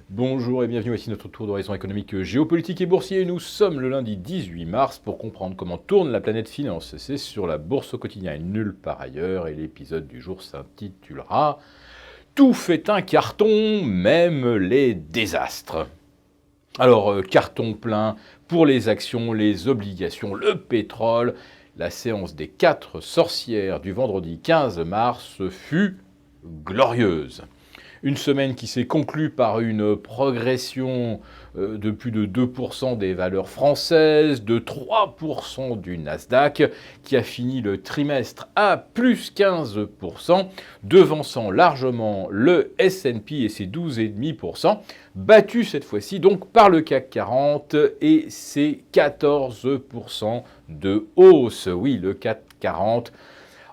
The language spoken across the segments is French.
Bonjour et bienvenue, voici notre tour d'horizon économique, géopolitique et boursier. Nous sommes le lundi 18 mars pour comprendre comment tourne la planète finance. C'est sur la bourse au quotidien et nulle part ailleurs. Et l'épisode du jour s'intitulera « Tout fait un carton, même les désastres ». Alors, carton plein pour les actions, les obligations, le pétrole. La séance des 4 sorcières du vendredi 15 mars fut glorieuse. Une semaine qui s'est conclue par une progression de plus de 2% des valeurs françaises, de 3% du Nasdaq, qui a fini le trimestre à plus 15%, devançant largement le S&P et ses 12,5%, battu cette fois-ci donc par le CAC 40 et ses 14% de hausse. Oui, le CAC 40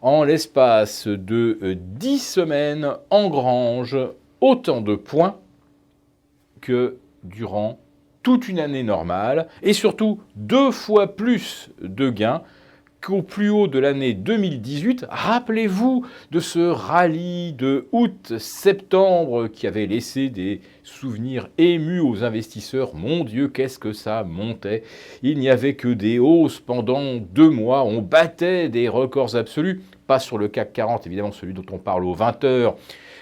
en l'espace de 10 semaines engrange autant de points que durant toute une année normale et surtout 2 fois plus de gains qu'au plus haut de l'année 2018. Rappelez-vous de ce rallye de août-septembre qui avait laissé des souvenirs émus aux investisseurs. Mon Dieu, qu'est-ce que ça montait! Il n'y avait que des hausses pendant 2 mois. On battait des records absolus. Pas sur le CAC 40, évidemment, celui dont on parle aux 20 heures.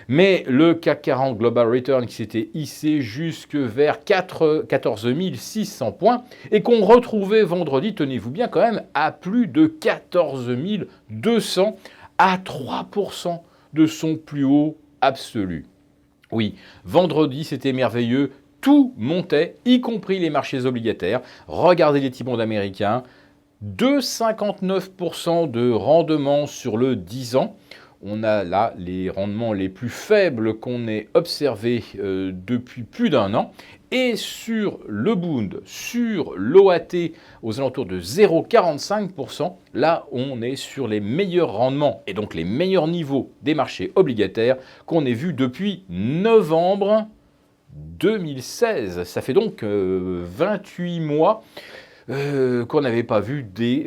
Mais le CAC 40 Global Return qui s'était hissé jusque vers 14 600 points et qu'on retrouvait vendredi, tenez-vous bien quand même, à plus de 14 200, à 3% de son plus haut absolu. Oui, vendredi c'était merveilleux, tout montait, y compris les marchés obligataires. Regardez les T-bonds américains, 2,59% de rendement sur le 10 ans. On a là les rendements les plus faibles qu'on ait observés depuis plus d'un an. Et sur le Bund, sur l'OAT, aux alentours de 0,45%, là on est sur les meilleurs rendements et donc les meilleurs niveaux des marchés obligataires qu'on ait vus depuis novembre 2016. Ça fait donc 28 mois qu'on n'avait pas vu des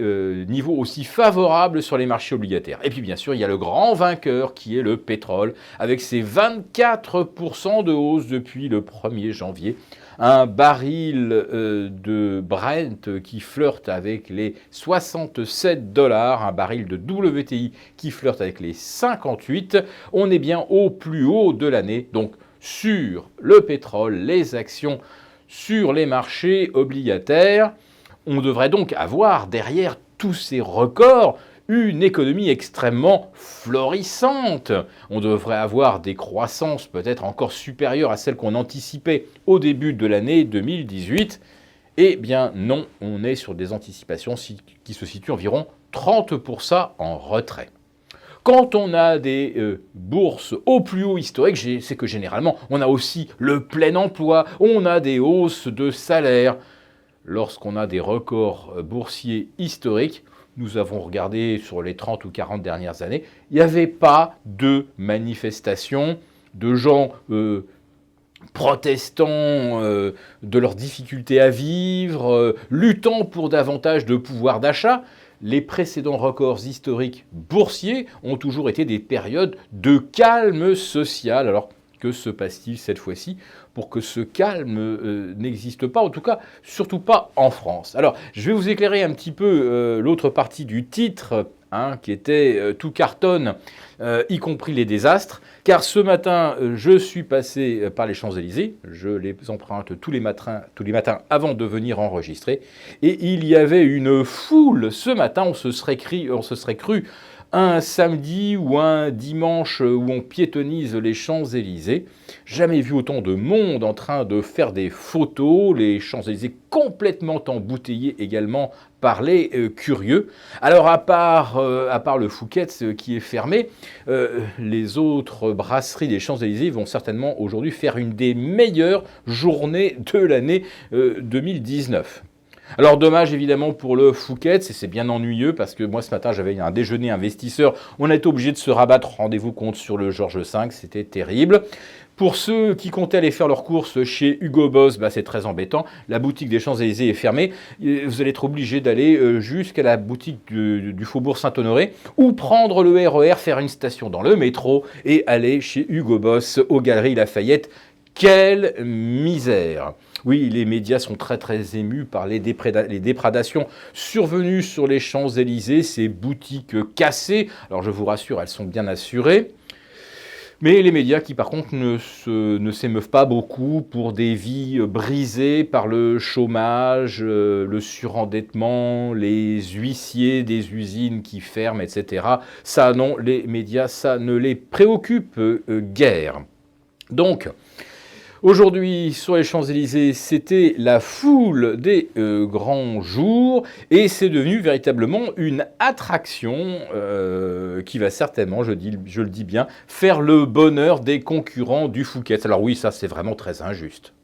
niveaux aussi favorables sur les marchés obligataires. Et puis bien sûr, il y a le grand vainqueur qui est le pétrole, avec ses 24% de hausse depuis le 1er janvier. Un baril de Brent qui flirte avec les 67 $, un baril de WTI qui flirte avec les 58. On est bien au plus haut de l'année, donc sur le pétrole, les actions, sur les marchés obligataires. On devrait donc avoir derrière tous ces records une économie extrêmement florissante. On devrait avoir des croissances peut-être encore supérieures à celles qu'on anticipait au début de l'année 2018. Eh bien non, on est sur des anticipations qui se situent environ 30% en retrait. Quand on a des bourses au plus haut historique, c'est que généralement on a aussi le plein emploi, on a des hausses de salaire. Lorsqu'on a des records boursiers historiques, nous avons regardé sur les 30 ou 40 dernières années, il n'y avait pas de manifestations de gens protestant de leurs difficultés à vivre, luttant pour davantage de pouvoir d'achat. Les précédents records historiques boursiers ont toujours été des périodes de calme social. Alors, que se passe-t-il cette fois-ci pour que ce calme n'existe pas, en tout cas, surtout pas en France? Alors, je vais vous éclairer un petit peu l'autre partie du titre, qui était tout cartonne, y compris les désastres, car ce matin, je suis passé par les Champs-Élysées, je les emprunte tous les matins avant de venir enregistrer, et il y avait une foule ce matin, on se serait cru un samedi ou un dimanche où on piétonise les Champs-Élysées. Jamais vu autant de monde en train de faire des photos, les Champs-Élysées complètement embouteillés également par les curieux. Alors à part le Fouquet's qui est fermé, les autres brasseries des Champs-Élysées vont certainement aujourd'hui faire une des meilleures journées de l'année 2019. Alors dommage évidemment pour le Fouquet's, et c'est bien ennuyeux parce que moi ce matin j'avais un déjeuner investisseur, on a été obligé de se rabattre, rendez-vous compte, sur le Georges V, c'était terrible. Pour ceux qui comptaient aller faire leurs courses chez Hugo Boss, c'est très embêtant, la boutique des Champs-Élysées est fermée, vous allez être obligé d'aller jusqu'à la boutique du Faubourg Saint-Honoré ou prendre le RER, faire une station dans le métro et aller chez Hugo Boss aux Galeries Lafayette. Quelle misère! Oui, les médias sont très très émus par les déprédations survenues sur les Champs-Élysées, ces boutiques cassées. Alors je vous rassure, elles sont bien assurées. Mais les médias qui par contre ne s'émeuvent pas beaucoup pour des vies brisées par le chômage, le surendettement, les huissiers des usines qui ferment, etc. Ça non, les médias, ça ne les préoccupe guère. Donc, aujourd'hui, sur les Champs-Élysées, c'était la foule des grands jours et c'est devenu véritablement une attraction qui va certainement, je le dis bien, faire le bonheur des concurrents du Fouquet. Alors oui, ça c'est vraiment très injuste.